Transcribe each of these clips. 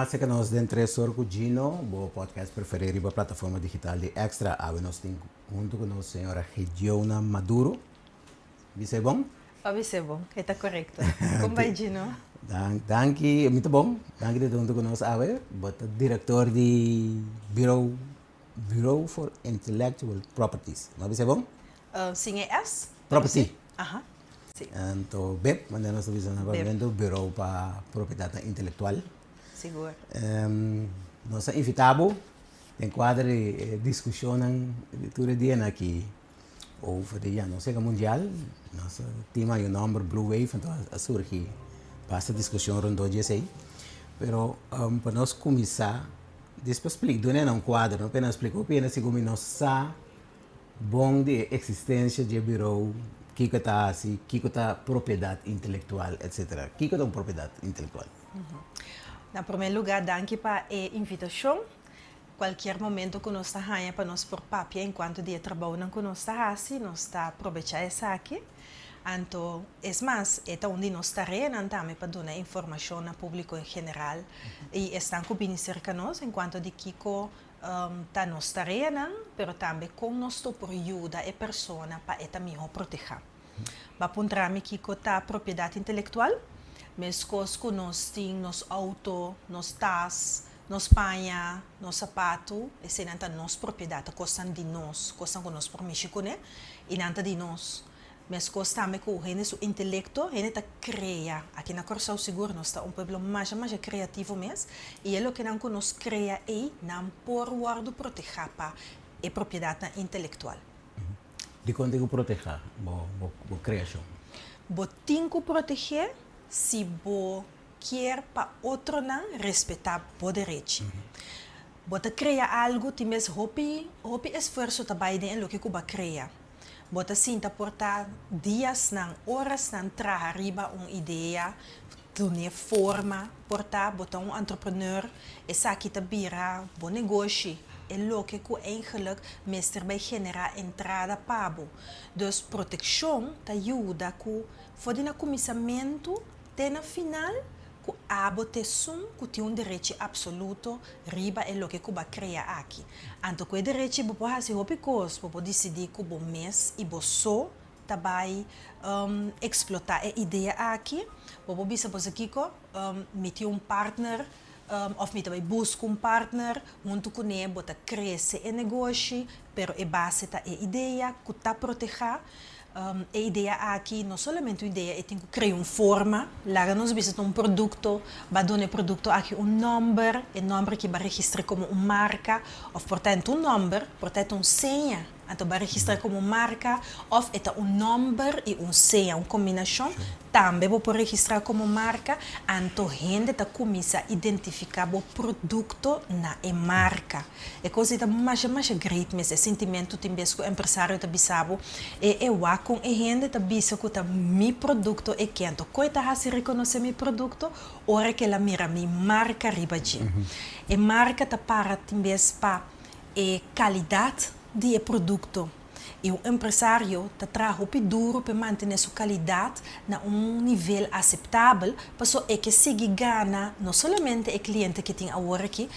programa se que nós dentro de Sorcugino, o podcast preferido a plataforma digital de Extra. Nós temos junto com a senhora Regiona Maduro. Vice bom? Vice bom, está correto. Como vai, Gino? Danke, muito bom. Danke de junto com nós, diretor de Bureau for Intellectual Properties. Não vice bom? Sim, é S? Property. Aham. Sim. Então, BEP, mandando a visão do Bureau para Propriedade Intelectual. Seguro. Nós invitamos, tem quadro de discussão todo dia aqui. Ou dia, não sei, mundial, nós temos o nome Blue Wave, então surge para essa discussão rondou dia aí. Pero para nós começar, depois explico, não é um quadro, não apenas explico, apenas como nós sabemos bom de existência de bureau, que está assim, que está propriedade intelectual, etc. Que está propriedade intelectual? Na primeiro lugar, danke para a invitação. Qualquer momento que nós estamos para nós por papel, enquanto dia trabalho não que nós estamos, nós está aproveitar essa aqui. Então, é mais, é onde nós estaremos também para dar informação ao público em geral. E estão cobrindo cerca de nós, enquanto de Kiko está nós estaremos, mas também com nós por ajuda a pessoa para esta melhor proteger. Para apontar Kiko está propriedade intelectual, mas coisas que nós temos, nos auto, nos tas, nos panha, nos sapato, essa é a nossa propriedade, coisa de nós, coisa que nós permitimos, né? E não de nós. Mas coisa também que o intelecto, ele está cria. Aqui na Corsão Seguro, nós estamos povo mais criativo mesmo. E é o que nós cria e não por guardo proteger para a propriedade intelectual. De quando eu proteger a criação? Você tem que proteger se você quer para outro não respeitar o direito. Você cria algo, tem mesmo hopi esforço também em o que você cria. Você sinta portar dias, não, horas, não, trazer arriba uma ideia, dar forma, portar, botar entrepreneur, essa aqui tá bira, bom negócio. É o que eigenlijk meester bij generar entrada pago. Dus proteção te ajuda com fodina começamento até na final que a botação que tem direito absoluto riba é o que vai criar aqui. Então com o direito você pode fazer outra coisa, você pode decidir que o mês e você só vai explotar a ideia aqui. Você pode saber aqui que meter partner of met bij busca partner, junto com ele, bota cresce o negócio, pero é base da ideia que está proteger. A ideia aqui não somente a ideia, é que criar forma, lá nós visitamos produto, vai dar produto aqui número, o número que vai registrar como uma marca, ou portanto número, portanto senha. Então, vai registrar como marca, ou é número e senha, uma combinação. Também vou registrar como marca, então a gente começa a identificar o produto na marca. É coisa mais great, mas é sentimento que o empresário está bisabo. É o com a gente está bisabo que meu produto é quente. Quando está se reconhecer meu produto, ora que ela mira minha marca riba de. A marca está para também para a qualidade de produto. E o empresário está trabalhando duro para manter sua qualidade a nível aceitável, para que siga ganhando não somente o cliente que tem agora aqui,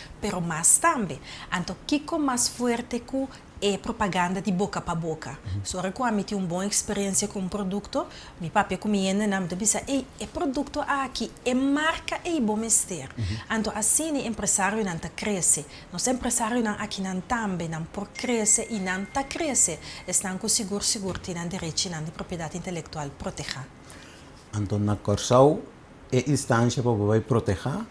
mas também. Então, o que é mais forte que é propaganda de boca para boca. Só que eu tive uma boa experiência com um produto, meu papai comia na minha bisa, é produto aqui, é marca é bom mestre. Então assim o empresário não está cresce, nós empresário não aqui não também não por cresce e não está cresce, estão com seguro tem direito de propriedade intelectual proteger. Então na Corsão é instância para você proteger a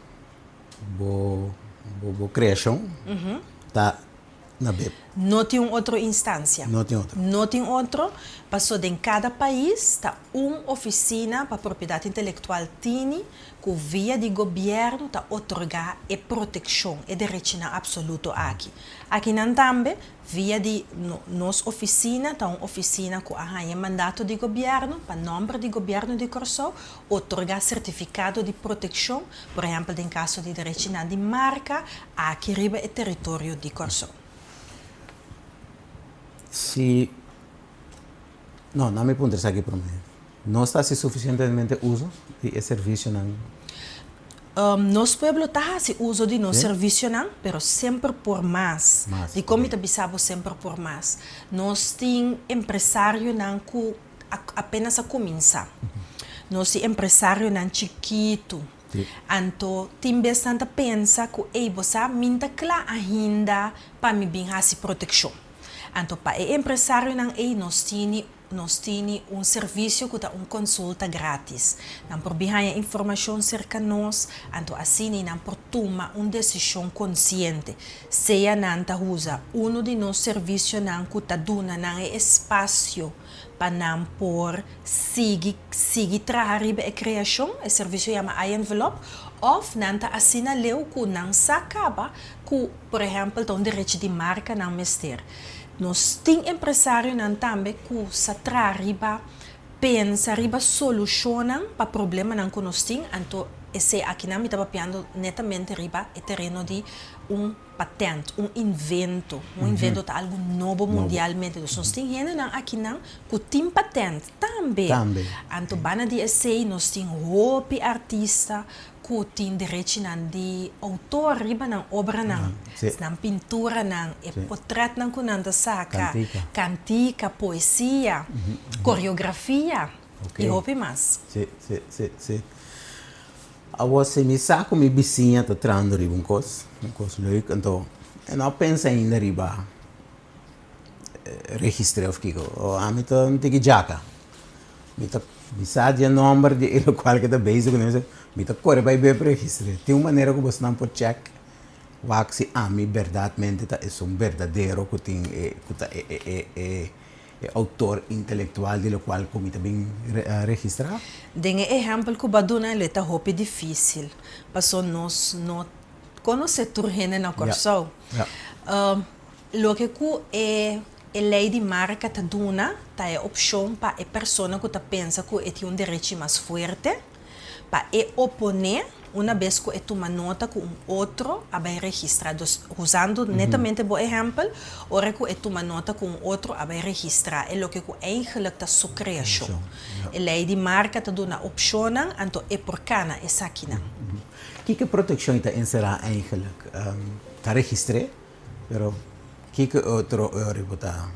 criação, tá na BEP. Não tem outra instância. Não tem outra. Não tem outro. Passou em cada país está uma oficina para propriedade intelectual tini que via de governo está otorgar a proteção e direito absoluto aqui. Aqui não também via de nossa oficina está uma oficina que arranha mandato de governo para nome de governo de Corsão otorgar certificado de proteção, por exemplo, em caso de direito de marca, aqui riba é território de Corsão. Se não me perguntes aqui para mim. Não está se suficientemente uso de serviço não. Nos pueblo taha si uso de nos Sí. servicio nan, pero sempre por mais. Mas, De como ok. bisabo sempre por mais. Nós tem empresário nan ku apenas a começar. Nós tem empresário nan chiquito. Sim. Anto tem bastante pensa que ei você minta kla ainda para me bem hasi proteção. Anto pa empresário nan ei nós temos serviço que é consulta grátis. Não por bihanha informação cerca nós, anto assim não por tomar decisão consciente. Seja não ta usa de nos serviços não que ta duna não espaço para não por seguir trabalhar a criação, o serviço chama envelope, ou não ta assina leu que não se acaba, que por exemplo tem direito de marca não mester. Nós temos empresários também que se trabalham, pensam, solucionam para problemas que nós temos. Então, esse aqui não está papiando netamente riba o terreno de patente, invento. Invento é algo novo mundialmente. Nós temos gente aqui que tem patente também. Então, bana de esse, nós temos roupa artista, que tem direito de autor riba ng obra ng pintura ng portrait ng kunanda saka, cantica, poesia, coreografia e roupa mais. Sim. A você me saco me vizinha tá trando riba coisa leuk, então eu não penso ainda riba registro of kiko, o a mim tá não tem que jaca, me tá bisagem número de ele qual que tá base com isso. Me tá corre vai ver registro. Tem uma maneira que você não pode check. Wax se a mim verdadeiramente tá é verdadeiro que tem autor intelectual de lo qual como tá bem registrado. Den exemplo que baduna ele tá hope difícil. Passou nós não conhece turhene na corso. Lo que é lei de marca tá duna tá é opção para a pessoa que tá pensa que tem direito mais forte. Para oponer, uma vez que toma nota com outro, vai registrar. Usando netamente o exemplo, ora que toma nota com outro, vai registrar. É o que eigenlijk está sua criação. A lei de marca está dando opção, então é por cana, é sakina. Que proteção está encerrada eigenlijk? Está registrado, pero que outro está?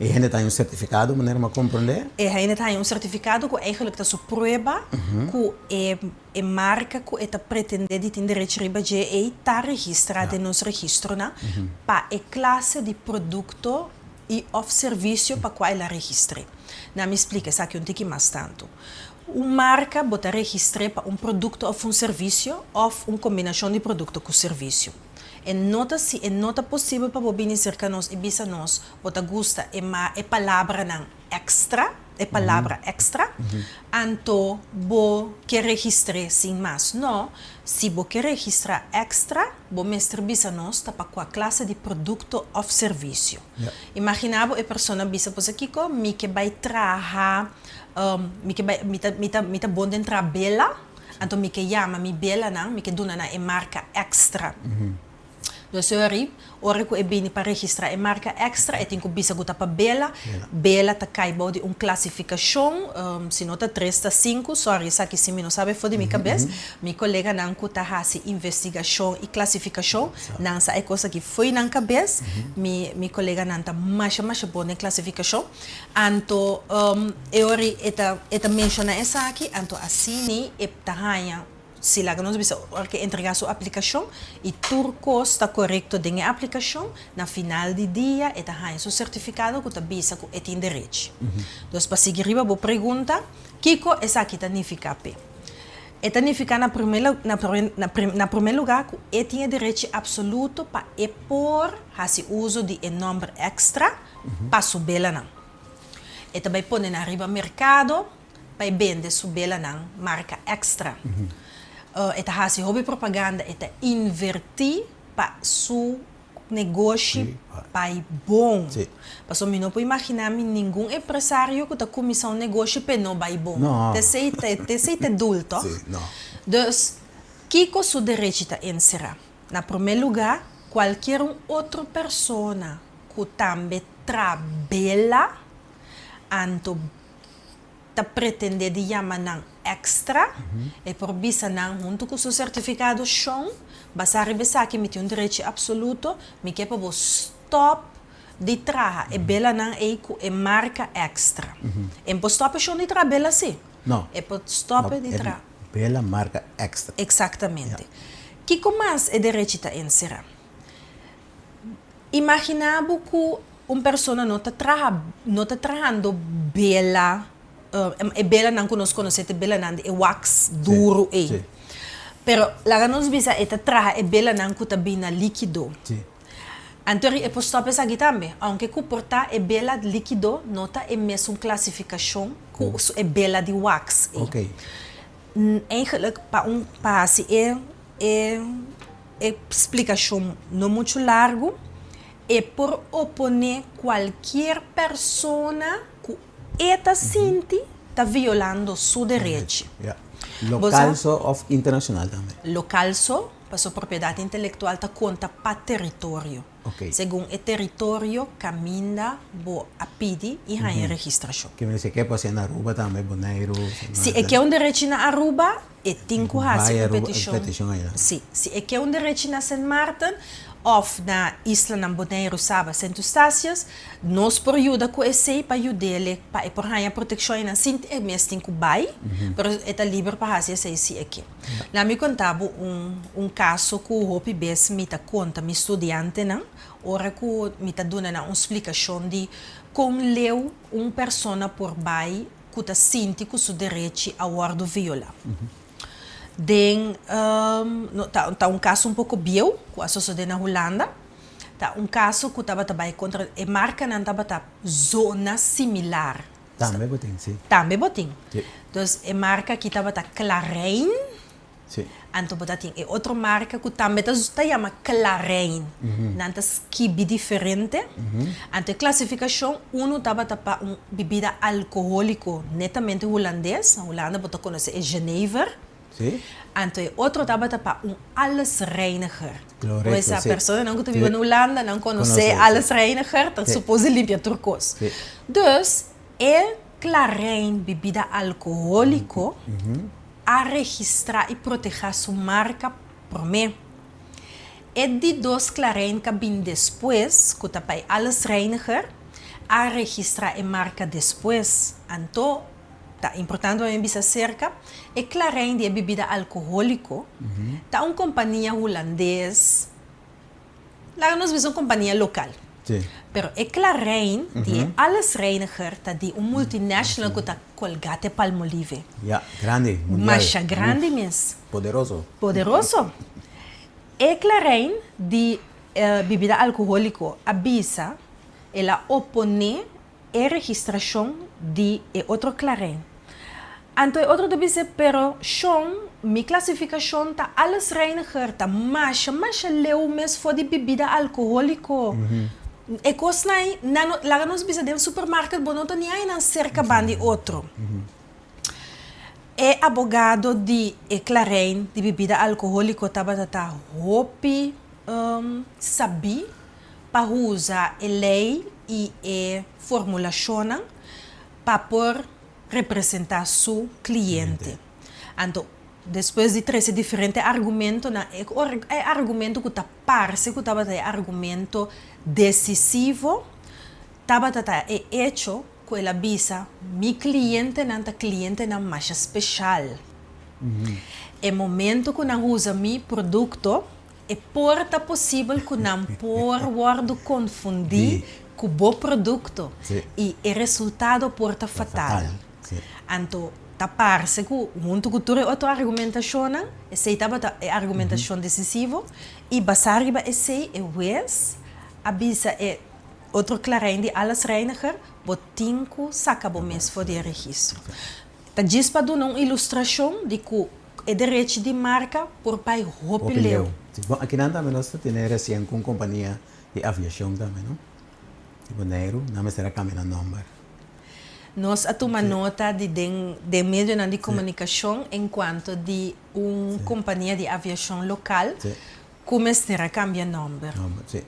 E gente tem certificado, maneira de compreender? E gente tem certificado que eigenlijk está sua prova, que é marca que está pretende de ter direito de está registrada nos registros, para a classe de produto e ou serviço para qual ela registre. Não me explica, isso aqui não tem mais tanto. Uma marca bota registrar para produto ou serviço, ou uma combinação de produto com serviço. É nota possível para bobini cerca nós e bisa nós, bota gusta é palavra não extra, é palavra extra, anto bo que registre sem mais. Não, se bo que registrar extra, bo mestre bisa nós tá para qual classe de produto ou serviço. Imaginava a pessoa bisa pois aqui com me que vai trabalhar, me que vai me tá bom dentro a bela, anto me que chama me bela não, me que dona na é marca extra. Dus ora que é bem para registrar a marca extra, tem que bisa guta para bela tá caibo de classificação, se nota 3 tá 5, sorry, isso aqui se me não sabe foi de minha cabeça, meu colega não que tá hasi investigação e classificação, não sa é coisa que foi na cabeça, meu colega não tá mais bom em classificação, anto ori eta menciona essa aqui, anto assim é tahanha sila que nós bisa que entregar sua aplicação e turco está correto dentro da aplicação na final de dia e tá seu certificado que tá bisa que tem direito. Então para seguir riba boa pergunta, Kiko essa aqui tá significa pe. Significa na primeiro lugar que tem direito absoluto para por fazer uso de número extra para subir não. E também pôr na riba mercado para vender subir não marca extra. Eta hasi hobby propaganda eta invertir para su negócio para bom. Passo me não pode imaginar nenhum empresário que está começando um negócio para não vai bom. Te adulto. Dus Kiko su direito está encerrar. Na primeiro lugar, qualquer outra pessoa que também trabalha, anto ta pretende de chamar extra, e por bisa nan, junto com seu certificado chão, basari bisa que me tem direito absoluto, me quer para stop de traha, e bela nan e marca extra. E por stop chão de traha, bela sim. Não. E por stop de traha. Bela marca extra. Exatamente. Que mais é direito a encerrar? Imaginamos que uma pessoa não está trabalhando bela, é bela não que nós conhecemos, bela não é wax duro Sim, é. sim. Pero lá nós visa é trabalhar é bela não que está bem líquido. Sim. Então é posto pensar aqui também, aunque que portar é bela líquido, nota é mesmo classificação que é bela de wax. Ok. Eigenlijk para passe é explicação não muito largo. É por oponer qualquer pessoa que está sente está violando seu direito. Yeah. Local ou internacional também. Local só, para sua propriedade intelectual, está conta para território. Ok. Segundo o território, caminha, a pedir e a registração. Que me dice que pode ser na Aruba também, Bonaire. Se é que é um direito na Aruba, é tem que fazer petição aí. Sim, se é que é um direito na Saint Martin, ou na isla na Bonaire, Saba, Saint Eustácias, nós por ajuda com esse para ajudar para por ganhar proteção na Saint é mesmo tem que vai, mas é livre para fazer esse aqui. Lá me contava caso que o Hopi Bess me ta conta, me estudante não, ora que me ta dona uma explicação de como leu pessoa por vai que ta sente que seu direito a ordem viola. Tá caso pouco bio, que sucedeu na Holanda. Tá caso que estava também contra a marca não estava zona similar. Também botem, sim. Também botem. Sim. Então, a marca que estava Clarein, Sim. então botem é outra marca que também está chama Clarein. Não está skibi diferente. Então, a classificação, estava para bebida alcoólica netamente holandês. A Holanda bota conhecer é Genever. Sim. Então, outro estava para allesreiniger. Correcto, Essa sim. pessoa não que vive na Holanda não conhece Conoce, allesreiniger, então sim. supôs limpia turcos. Sim. Dus, é Clarein bebida alcoólica a registrar e proteger sua marca por mim. É de dois Clarein que vem depois, que está para allesreiniger, a registrar a marca depois. Então, tá importante a bisa cerca é Clarein de bebida alcoólica tá uma companhia holandesa lá nós vemos uma companhia local Sim. pero é Clarein de allesreiniger tá de multinacional que tá Colgate Palmolive Yeah, grande, mundial. mas grande mesmo poderoso é Clarein de bebida alcoólica avisa ela opone a registração de outro Clarein. Então, outro deve ser, pero, minha classificação está allesreiniger, está mas leu mesmo for de bebida alcoólica. É coisa lá nós precisamos de supermercado, bom, não tem nem cerca de outro. É advogado de Clarein, de bebida alcoólica, estava Hopi, sabe, para usar a lei e a formulação para por representar seu cliente. Então, depois de três diferentes argumentos, é argumento que está parece que estava argumento decisivo, estava é hecho que ela visa meu cliente não mais especial. É momento que não usa meu produto, é porta possível que não por word confundir com o bom produto e o resultado porta fatal. Então, tá parece que muito cultura outra argumentação, essa estava a argumentação decisiva e basar esse é wes avisa é outro Clarein de allesreiniger, botinco saca bom mês for de registro. Tá diz para dar uma ilustração de que é direito de marca por pai Hopi Leu. Bom, aqui também nós temos recém com companhia de aviação também, não? Tipo Neiro, não será caminhando número. Nós tomamos nota de meio de comunicação enquanto de uma companhia de aviação local começar a cambiar número. Sim,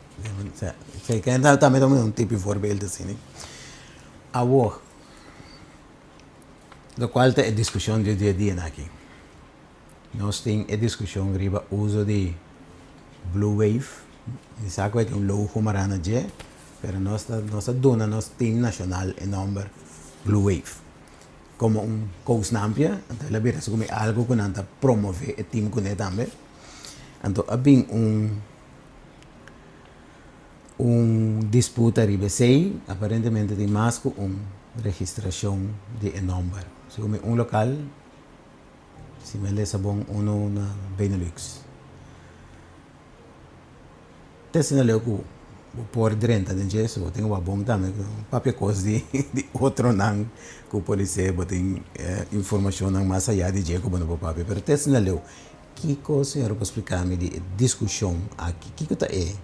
sim, que também um tipo de voorbeeld assim, né? Agora, Lo qual é discussão do dia a dia aqui. Nós temos a discussão sobre o uso de Blue Wave. E sabe que é um logo marana je, pero nossa dona, nosso time nacional é number Blue Wave. Como cousnampia, então ela vira como algo que nanta promover o time com ele também. Então, há bem disputa ribe sei, aparentemente tem mais que registração de number. Se como local, se me lê sabon uno na Benelux. Tesse na leu que por drenta de gesso, tem uma bom também, papel coisa de outro não, que pode ser, tem informação não mais allá de jeito como no papel. Pero tesse na leu, que coisa eu posso explicar-me de discussão aqui, que coisa é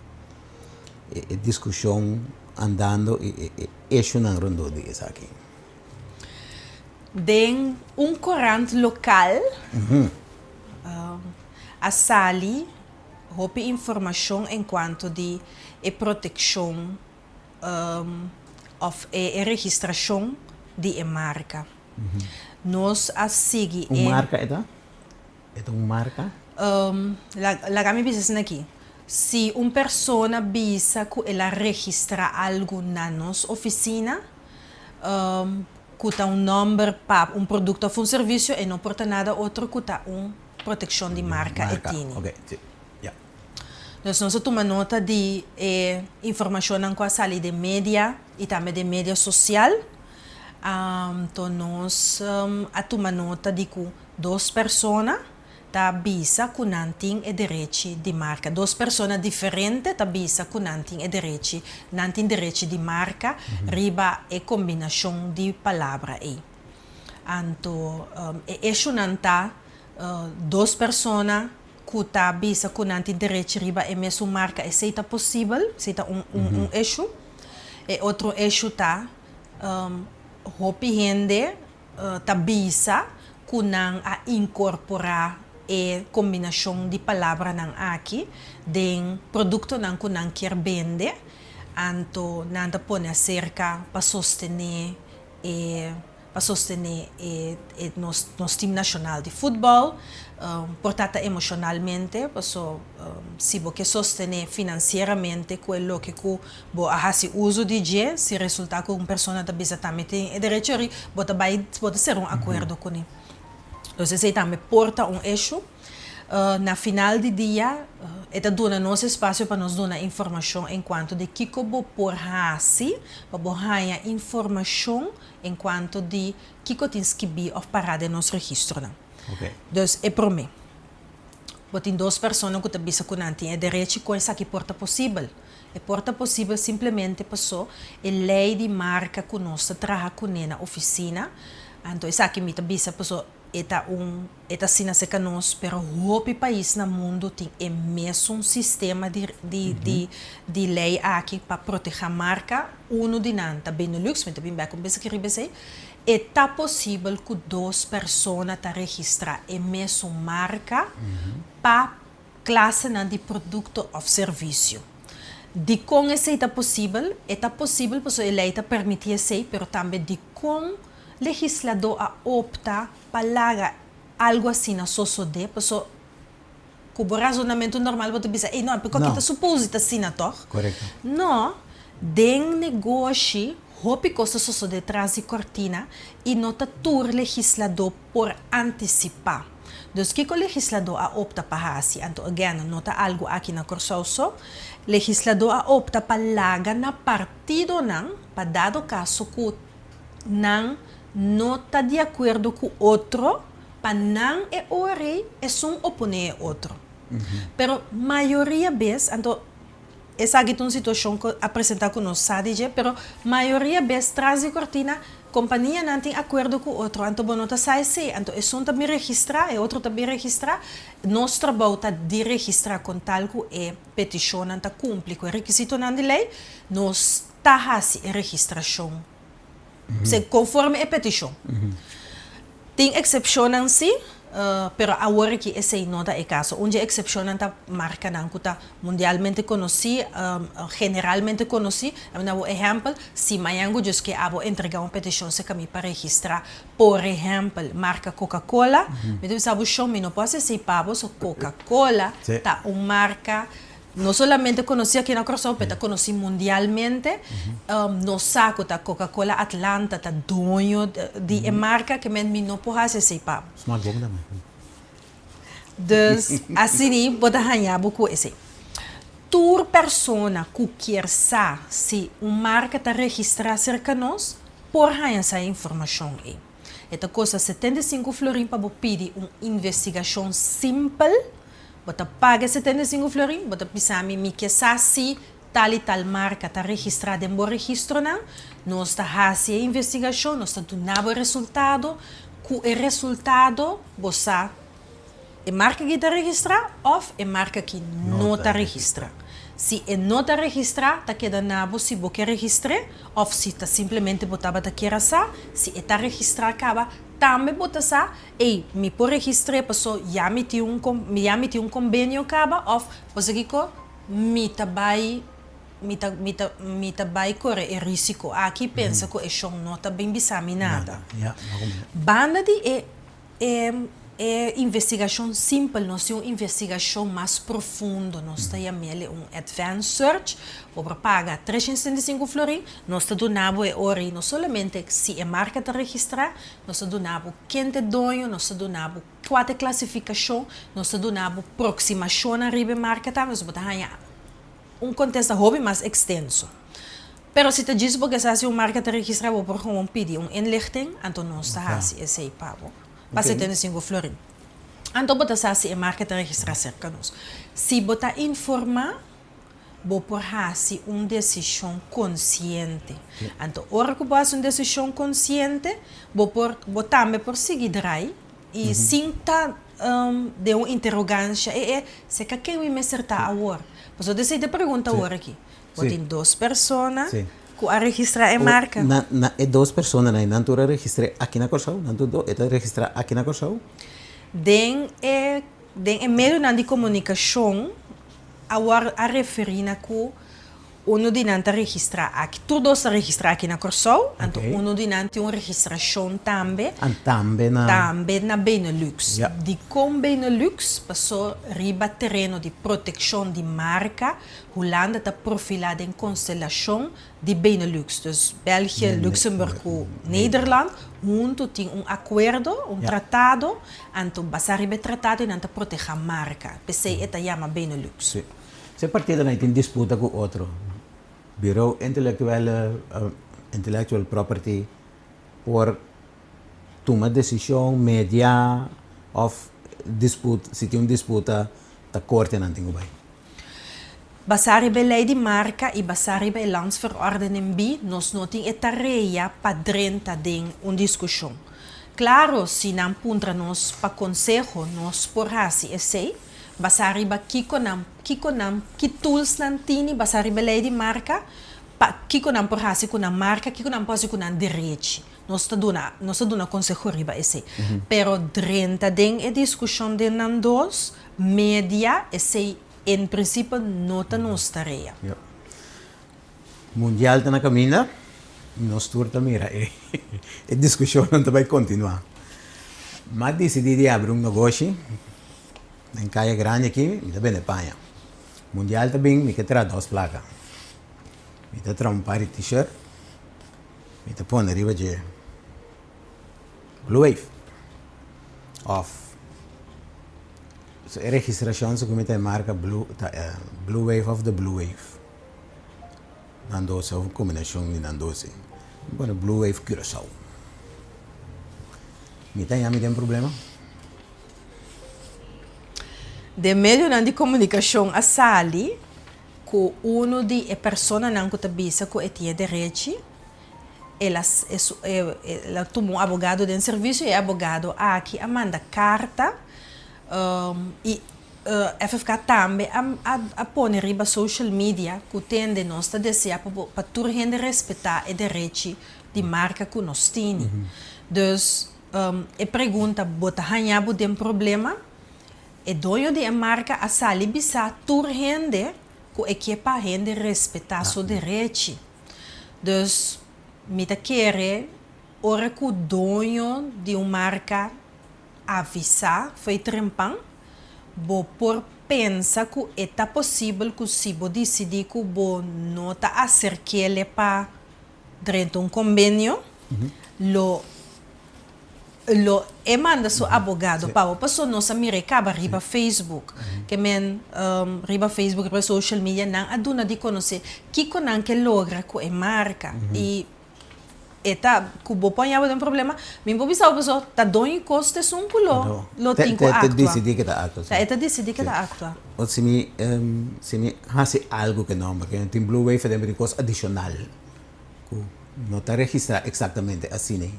discussão andando e eixo não rondo de isso aqui. Den corante local, a Sali, hope informação enquanto de proteção of registração de marca. Nós a seguir marca é tá? É marca? La gami business aqui. Se uma pessoa bisa que ela registra algo na nossa oficina, custa número para produto ou serviço e não porta nada outro custa proteção de marca e tini. Okay. Yeah. Então, nós tomamos nota de informação com a sala de mídia e também de mídia social. Então, nós tomamos nota de que duas pessoas tá bisa que não tem direito de marca. Duas pessoas diferentes tá bisa que não tem direito de marca, riba é combinação de palavras aí. Então, isso não tá duas pessoas que tá bisa que não tem direito riba é mesmo marca, e se tá possível, se tá eixo, e outro eixo tá hopi gente tá bisa que não a incorporar e combinação de palavras não aqui, de produto não que não quer vender, então não põe cerca para sostener nosso time nacional de futebol, portanto emocionalmente, se você sostener financeiramente aquilo que você usa de dia, se resulta que uma pessoa também tem direito, pode ser acordo com ele. Então, você também porta eixo. Na final do dia, está dando nosso espaço para nos dar informação enquanto de que como por hasi, para borrar informação enquanto de que tens que vir ou parar de nosso registro. Okay. Então, é para mim. Tem duas pessoas que também se conhecem, é direito com essa que porta possível. É porta possível simplesmente passou a lei de marca que nós trabalhamos com na oficina. Então, essa aqui me também se passou eta sina se canos, pero hopi país no mundo tem o mesmo sistema de lei aqui para proteger a marca. De nanta Benelux, mas também vai com essa que ribese. É possível que duas pessoas registrar a mesma marca para classe de produto ou serviço. De com esse é possível porque a lei permite isso, mas também de com legislador a opta para algo assim na sociedade, porque o razonamento normal você pensa, não, porque aqui está suposto assim, Correto. Não, den negócio, hopi costa sociedade traz de cortina e nota tur legislador por antecipar. Então, que o legislador a opta para assim, então, again, nota algo aqui na Corsoso, legislador a opta para laga na partido não, para dado caso que não está de acordo com outro, para não é ore, é um oponente outro. Pero maioria vezes, então, essa aqui é uma situação que apresentar com nós, sabe, pero maioria vezes traz de cortina, companhia não tem acordo com outro, então bom nota sai se, então é um também registrar, é outro também registrar, nosso trabalho está de registrar com tal que é petição não está cumpre com o requisito não de lei, nós está assim a registração. Conforme a petição. Tem exceção em si, pero agora que esse não é caso. Onde é exceção a marca não está mundialmente conhecida, generalmente conhecida. Um exemplo, se Mayango diz que abo entregar uma petição se caminho para registrar, por exemplo, marca Coca-Cola, então sabe o show, não pode ser pabo, só Coca-Cola, tá uma marca não somente conhecida aqui na Coreia, mas conhecida mundialmente. No saco da Coca-Cola Atlanta, tá dono de marca que não pode ser pabo. Smart bom também. Dus, assim, pode ganhar com esse. Tour persona que quer saber se uma marca está registrada cerca de nós, por ganhar essa informação aí. Esta custa 75 florin para pedir uma investigação simples. Você paga 75 florin, você precisa me que se tal e tal marca está registrada em bom registro, nós está fazendo a investigação, nós está dando o resultado, com o resultado, você é marca que está registrada ou é marca que não está registrada. Se não está registrada, está quedando se você quer registrar, ou se está simplesmente botava da queira se está registrada, acaba também botar e me por registrar, passou já meti um convênio acaba, ou você que me trabalha me trabalha corre o risco aqui pensa que é só não está bem bisami nada. Banda de investigação simples, não é uma investigação mais profunda, nós estamos advanced search, para pagar 375 florin, nós estamos dando ori, não somente se a marca está registrada, nós estamos dando quem é dono, nós estamos dando qual é a classificação, nós estamos dando aproximação à riba marca, nós estamos dando contexto hobby mais extenso. Pero se te diz porque se uma marca está registrada, vou por como pedir inlichting, então nós estamos esse papo. Para 75 florin. Então, você sabe se a marca está registrada cerca de nós. Se você informar, você pode fazer uma decisão consciente. Então, hora que você faz uma decisão consciente, você também pode seguir daí e sem de uma interrogância. Se quem me acertar agora? Você decide perguntar agora aqui. Você tem duas pessoas. Que a registrar a marca. É duas pessoas, né? Não tu registra aqui na Corsau, não tu registra aqui na Corsau. Den meio de comunicação, a referir na que uno de nanta registrar aqui, tudo está registrado aqui na Corsau, então uno de nanta tem uma registração também. Também na Benelux. De com Benelux passou riba terreno de proteção de marca, Holanda está profilada em constelação de Benelux, dus België, Luxemburgo, Nederland, junto tem acordo, tratado, então basta riba tratado e nanta proteger a marca. PC esta chama Benelux. Se partido não tem disputa com outro. Bureau Intellectual Property por tomar decisão média ou disputa, se tem uma disputa da corte não tem bem. Basari bij lei de marca e basari bij landsverordening B, nós não tem tarefa para dentro de uma discussão. Claro, se não puntra nós para conselho, nós por assim, sei, basari ba que tools nan tini basari ba lei de marca pa kiko nan por hasi kuna marca kiko nan posi kuna direito nós está dando conselho riba esse pero drenta den e discussão de nan dos media esse em princípio nota nos tarefa mundial está na caminha nós turta mira e discussão não vai continuar mas decidi abrir negócio em Caia Grande aqui, me também é Espanha. Mundial também, me quer tirar duas placas. Me quer tirar um par de t-shirt. Me quer pôr na riba de Blue Wave. Off. So, a registração se comete a marca Blue Wave of the Blue Wave. Nandose, uma combinação de Nandose. Bueno, Blue Wave Curaçao. Me tem um problema? De meio de comunicação a sali, que uno de pessoas não que bisa que tinha direito, ela tomou advogado de serviço e advogado aqui a manda carta e FFK também a pôr riba social media que tem de nós desejar para toda gente respeitar o direito de marca que nós temos. Dus e pergunta, bota hanhabu tem problema? E dono de marca a sali bisa tur rende, ku equipa rende respeitar seu direito. Dus, me ta querer, ora que o dono de uma marca avisar, foi trempang, bo por pensa que é possível que se bo decidir que bo não ta acerque para dentro convênio, lo manda seu advogado para pessoa nossa mire caba riba Facebook que men riba Facebook riba social media não aduna de conhecer que conan que logra com a marca e eta kubo ponhava um problema min bo bisa pessoa tá doing costes um culo lo tinco Te actua decidi que está acto. tá eta decidi que tá actua O se me hace algo que não, porque tem Blue Wave tem uma coisa adicional. Não está registrado exatamente assim, né?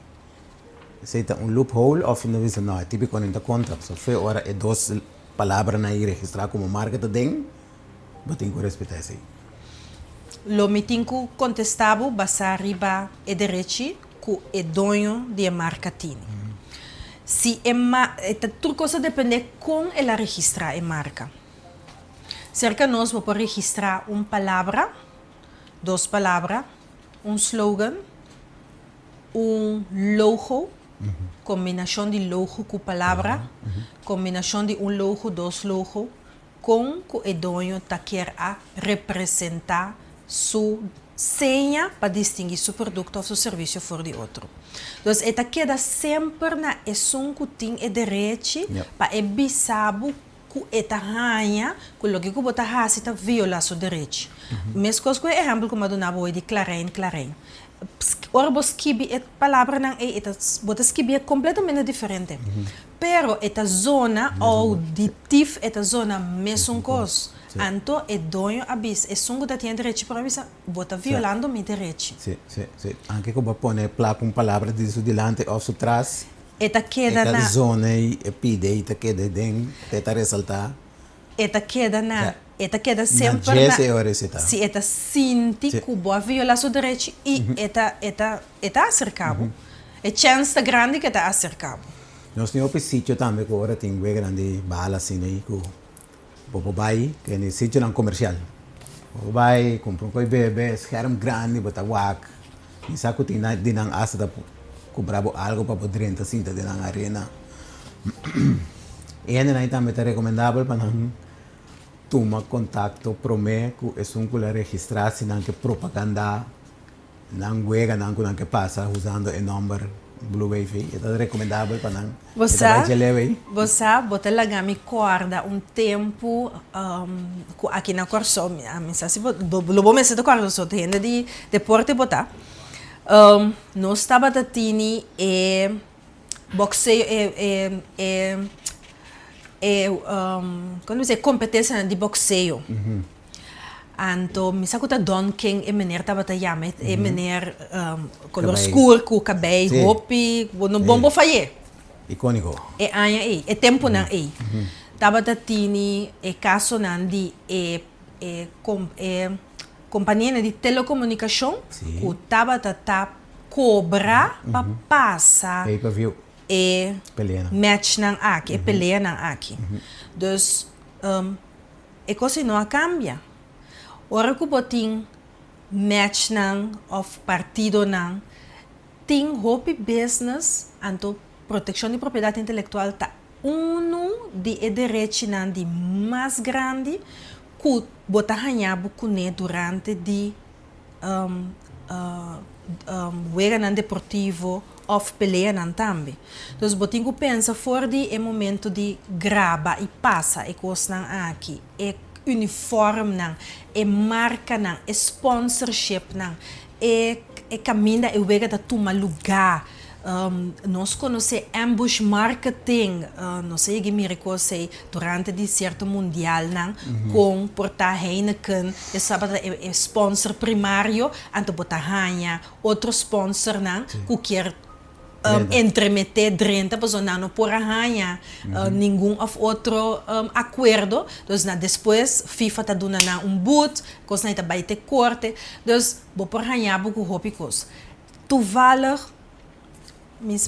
Se tem loophole ou não é não, é típico quando está contrato. Se foi hora é duas palavras aí registrar como marca também, mas tem que respeitar isso. lo mi tinco contestavo basa riba e direito que é dono de marca tini. Se tudo coisa depende com ela registrar a marca. Cerca nós vamos registrar uma palavra, duas palavras, um slogan, logo, combinação de logo com palavra, combinação de logo, dois logo, com que o dono quer representar sua senha para distinguir seu produto ou seu serviço for de outro. Então, esta queda sempre na essência que tem o direito para evitar que esta ranha, que o que você faz, está violar seu direito. Mesmo coisa, exemplo, como eu disse, de clarém. Ora, você escreve a palavra, você escreve completamente diferente. Pero, esta zona auditiva, esta zona mesmo coisa. Então, é dono abis, é sungo da tinha direito para avisar, bota violando meu direito. Sim. Anche como pone placa uma palavra de su delante ou su trás. Eta queda na zona e pide e ta queda den, tenta ressaltar. Eta queda sempre na Jesse ora se tá. Se eta sinti que boa viola seu direito e eta acercado. É chance grande que eta acercado. Nós temos um sítio também que agora tem uma grande bala assim aí que Bobo vai, que é sítio não comercial. Bobo vai, compra um bebê, scherm grande, bota wak. E sabe que tem dinang asa da comprar algo para poder entrar assim, da dinang arena. E ainda também é recomendável para não tomar contato, prometer que é um colar registrado, se não que propaganda, não juega, não que passa usando o número Blue Wave, é recomendável para não. Você bota lá me corda tempo aqui na Corso, a mensagem lo bom mesmo do Corso, tem de deporte botar. Nós estava tini boxeio quando você competência de boxeio. Então, me sabe que Don King é menor estava a chamar, é menor color escuro, com cabelo, roupa, no bombo faie. Icônico. É aí, é tempo não aí. Estava tini caso não de companhia de telecomunicação, que estava a cobrar para passar. Pay-per-view. E match não aqui, peleia não aqui. Então, a coisa não cambia. Ora que botin match não of partido não tem hobby business anto proteção de propriedade intelectual tá de direito não de mais grande que botar hanhabo cune durante de wega não deportivo of peleia não também. Então botin que pensa fora de momento de grava e passa e coisa não aqui uniforme não, é marca não, é sponsorship não, é caminho e vega da toma lugar. Nós conhecemos ambush marketing, não sei que me reconhece durante de certo mundial não, com portar Heineken, é sponsor primário, anto botar ranha, outro sponsor não, que quer entremeter dentro, pois não por arranha nenhum outro acordo, então depois FIFA está dando boot, coisa não está vai ter corte, então vou por arranhar pouco rópicos. Tu valor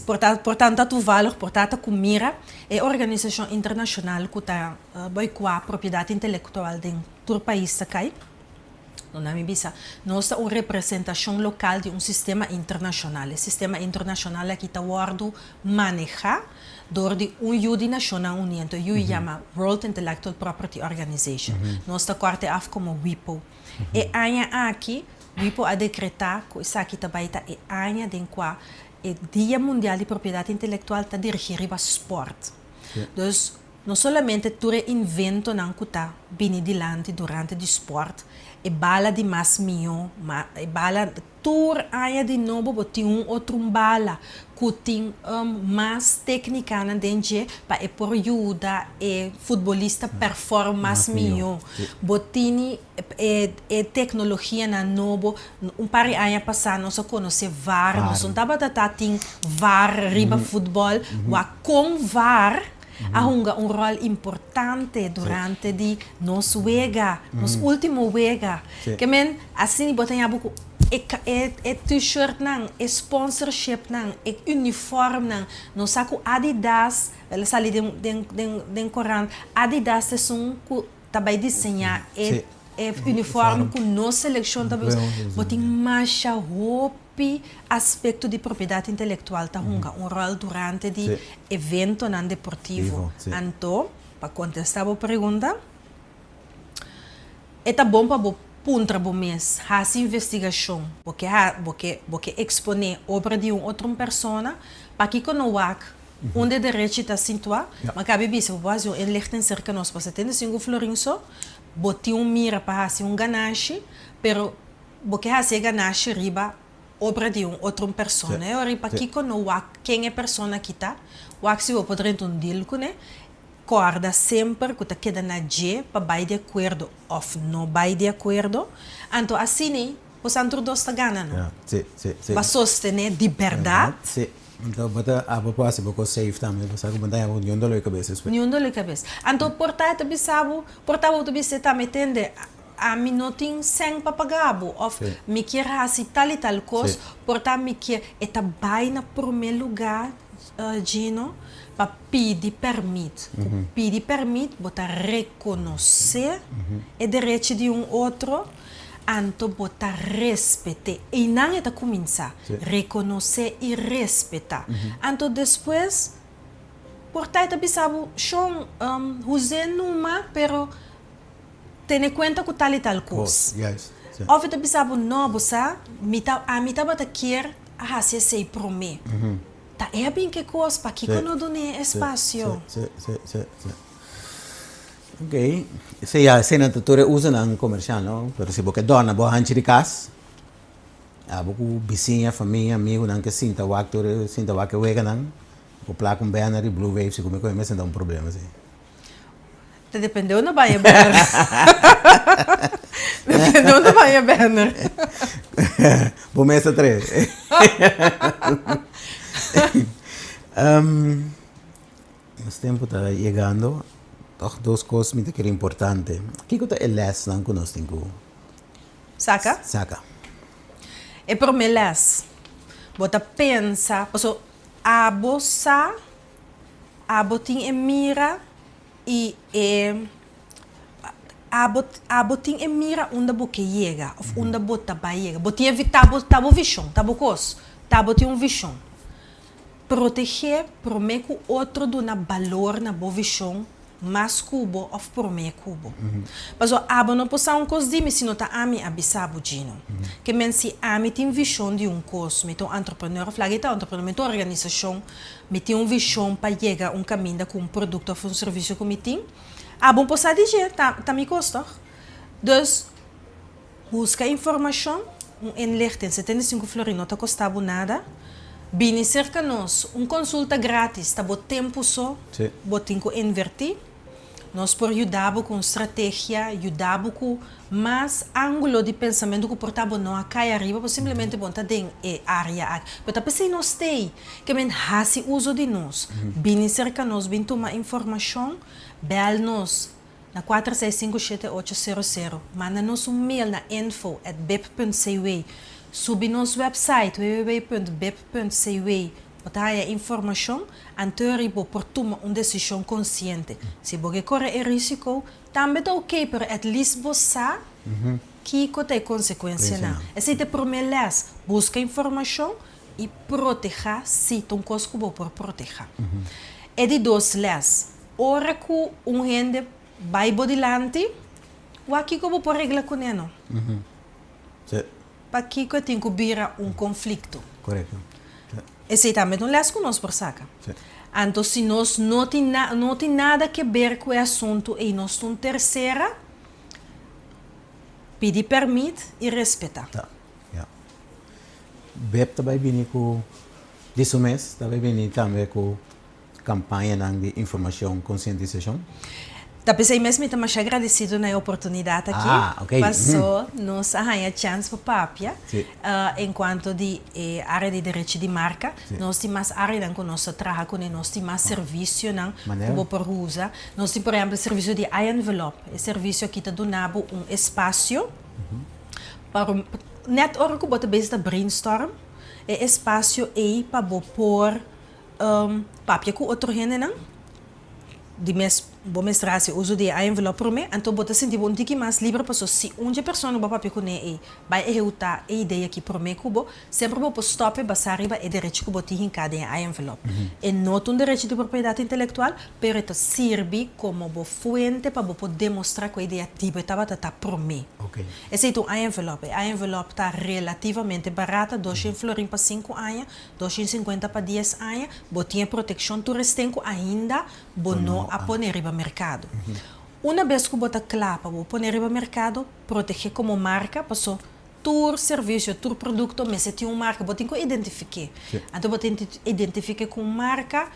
portanto, tu valor, portanto, com mira, é a organização internacional que está a propriedade intelectual de todo o país, sakai? No Namibia, nós temos uma representação local de um sistema internacional. O sistema internacional é que está manejado door de Unie Nacional União, que chama World Intellectual Property Organization. Nós está corte af como WIPO. E anya aqui, WIPO a decretar que isso aqui também está e anya de qua o Dia Mundial de Propriedade Intelectual está dirigido para esporte. Então, não somente tu invento não que está bem dilante durante o esporte, e bala de mais milhão, e bala tour aya de novo botar outro bala que tem mais técnica na dentro para por ajuda e futebolista performa mais milhão. Botini tecnologia na novo par de anos passado nós conhece VAR, nós não tava tem VAR riba futebol, com VAR há um rol importante durante de nos wega, nos último wega. Que men assim botem a buco é t-shirt nang, é sponsorship nang, é uniforme nang. Nós saco Adidas, ela sali den Coran, Adidas é um que também desenhar é uniforme que nós seleção também botem mais roupa aspecto de propriedade intelectual tá um rol durante de evento não deportivo. Então, para contestar a pergunta, é bom para puntra bom mês, essa investigação, porque exponer obra de outra pessoa, para que não wak onde direito está situado, mas cabe bem se você em Liechtenstein nós para 75 florins boti mira para fazer ganache, pero porque fazer ganache riba obra de outra pessoa, né? Ora para que não wak quem é a pessoa que está, wak se eu poder deal com né? Corda sempre que queda na G para vai de acordo ou não vai de acordo. Então assim, o centro dos gana, não? Sim. Para sostener de verdade. Sim. Então, bota a propósito, porque safe também, você sabe que eu não dou cabeça. Nenhum dole cabeça. Então, portanto, tu bisa também entende a mim não tem 100 papagabo, ou me quer assim tal e tal coisa, portanto, me quer eta vai na primeiro lugar, Gino, para pedir permite. Pedir permite, botar reconhecer o direito de outro, então botar respeitar. E não é começar, reconhecer e respeitar. Então depois, portanto, bisabo, chão, usando uma, pero tem conta que tal e tal coisa. Ou você bisabo não, você, a mim tá bota quer, se sei promer. Tá é bem que coisa para que não done espaço. Ok. Se a cena tutura usa na comercial, não? Pero se você dona boa antes de casa, a boa vizinha, família, amigo, não que sinta o actor, sinta o que wega não, o placa banner e blue wave, se como que me senta problema assim. Te dependeu na Bahia banner. Dependeu na Bahia banner. Bom mês a 3. Mas tempo está chegando. Toch duas coisas muito importantes. O que é les não que nós temos? Saca? É por me les. Bota pensa, also a bossa, a botin mira e a botin mira onde boque chega, ou onde bota vai chega. Botin tabo visão, tabo cos, tabo tem visão. Proteger, prometer que o outro dá valor na boa visão, mais cubo ou prometer cubo. Mas o abo não pode ser um coisa de se não está a mim abissado Gino. Que men se a mim tem visão de coisa, me tem entrepreneur, flageta entrepreneur, me tem organização, me tem visão para chegar caminho com produto ou serviço que me tem. Abo pode ser dizer, tá me custa. Então, busca informação, em Liechtenstein, 75 florins, não está custando nada. Bine cerca nós, consulta grátis, está bom tempo só, botem que invertir. Nós por ajudar com estratégia, ajudar com mais ângulo de pensamento que portava não a cair arriba, simplesmente bom tá dentro área. Mas tá pensando nós tem, que men hasi uso de nós. Bine cerca nós, bem tomar informação, bel nós na 4657800, manda nos mail na info@bep.cw. Subi nosso website www.bep.cw botar a informação, anterior bo por tomar uma decisão consciente. Se você corre o risco, também é ok, mas at least você que tem consequência não. Se te prometes, busca informação e proteger se tem coisa que por proteger. É de dois les. Ora que gente vai bodilante, o aqui que por regra com ele. Sim. Para que tem que vir conflito. Correto. Esse também não les conosco por saca. Sim. Então, se nós não tem nada a ver com o assunto e nós somos terceira, pedir permite e respeitar. Tá. Yeah. BEP também vem com desse mês, também vem também com campanha de informação, conscientização. Da pensei mesmo que mais agradecido na oportunidade aqui. Ok. Passou, nós arranha chance para papia. Sim. Enquanto de área de direito de marca, Sim. nós temos mais área que nós trabalhamos com nós temos mais serviço não Maneiro. como por usa. Nós temos por exemplo serviço de envelope, é serviço que está dando espaço para net hora que você basta brainstorm, é espaço aí para pôr papia com outro gente não. De mes bom mestrado uso de envelope para mim, então bota sentir um pouquinho mais livre para se uma pessoa vai papel com ele vai executar a ideia que para mim cubo sempre vou stop basar riba e direito que botar em cada envelope. E não um direito de propriedade intelectual, pero isso serve como uma fonte para poder demonstrar que a ideia tipo estava para mim. Ok. Esse é a envelope está relativamente barata, 200 florin para 5 anos, 250 para 10 anos, botinha proteção, tu restenco ainda, não a pôr riba mercado. Uma vez que bota clapa, vou pôr riba mercado, proteger como marca, passou tur serviço, tur produto, mas se tem uma marca, botem que identifique. Então botem identifique com marca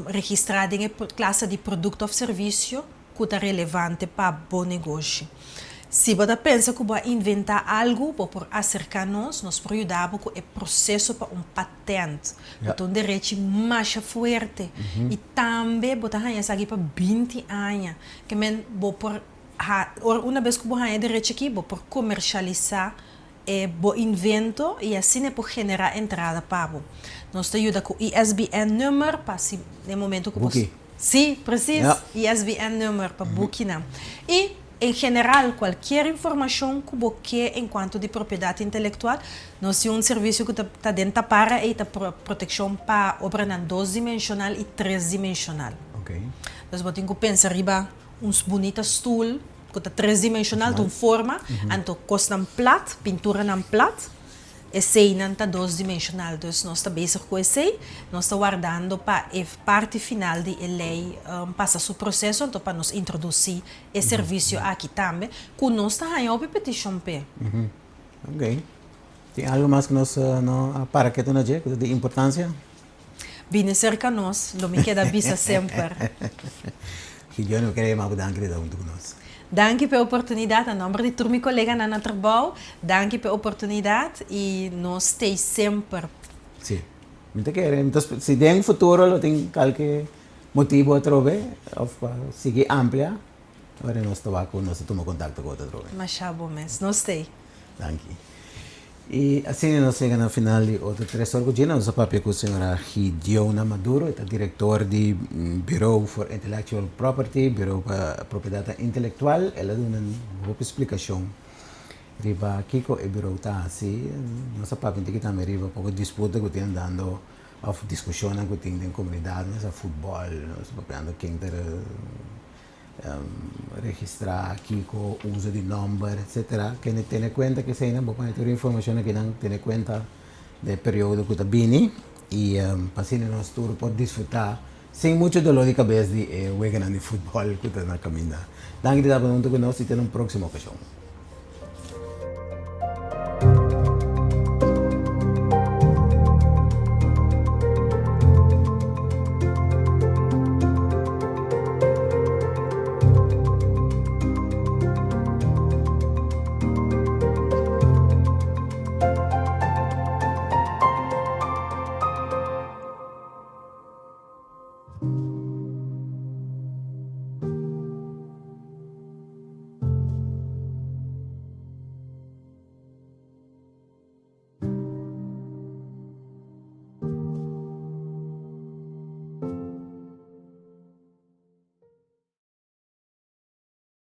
registrada em classe de produto ou serviço que é relevante para bom negócio. Se você pensa que vai inventar algo para acercar-nos, nós ajudamos com o processo para patente. Então, direito mais forte. E também, você tem aqui para 20 anos. Que uma vez que você tem direito aqui, você pode comercializar o invento e assim pode generar entrada para você. Nós ajudamos com o ISBN número para se no momento que você... Sim, preciso. ISBN número para booking. E em geral, qualquer informação que você quer enquanto de propriedade intelectual, nós temos serviço que está dentro para e proteção para obra em 2-dimensional e 3-dimensional. Ok. Então, você tem que pensar riba uns bonitos stool que está 3-dimensional, de forma, então costa plat, pintura em plat, e cena está 2-dimensional. Então, nós estamos bezig com esse, nós estamos guardando para a parte final de lei passar seu processo, então para nos introduzir o serviço aqui também, que nós estamos aí a petição P. Ok. Tem algo mais que nós não para que tu não diga de importância? Vem cerca nós, lo me queda vista sempre. Que eu não queria mais danke de junto com nós. Danke pela oportunidade, a nome de todos meus colegas na trabalho. Danke pela oportunidade e nós estamos sempre. Sim. Muito quero. Então, se tem um futuro, tem qualquer motivo a trover, ou seguir amplia, agora nós tomamos contato com outra trover. Mas já bom mês, nós estamos. Danke. E assim nós chegamos no final de outro 3 horas de nosso papel com a senhora Gideona Maduro, é diretor do Bureau for Intellectual Property, Bureau para Propriedade Intelectual. Ela deu uma boa explicação. Riba Kiko e Bureau está assim, nosso papel tem que também riba pouco disputa que tem dando a discussão que tem na comunidade, nessa futebol, nosso papel quem ter registrar aqui com o uso de número, etc. Que não tem conta que se ainda vou ter informação que não tem conta do período que está vindo e assim nós todos podemos desfrutar sem muito dolor de cabeça de o de futebol que está na caminhada. Danke de estar conosco e até uma próxima ocasião.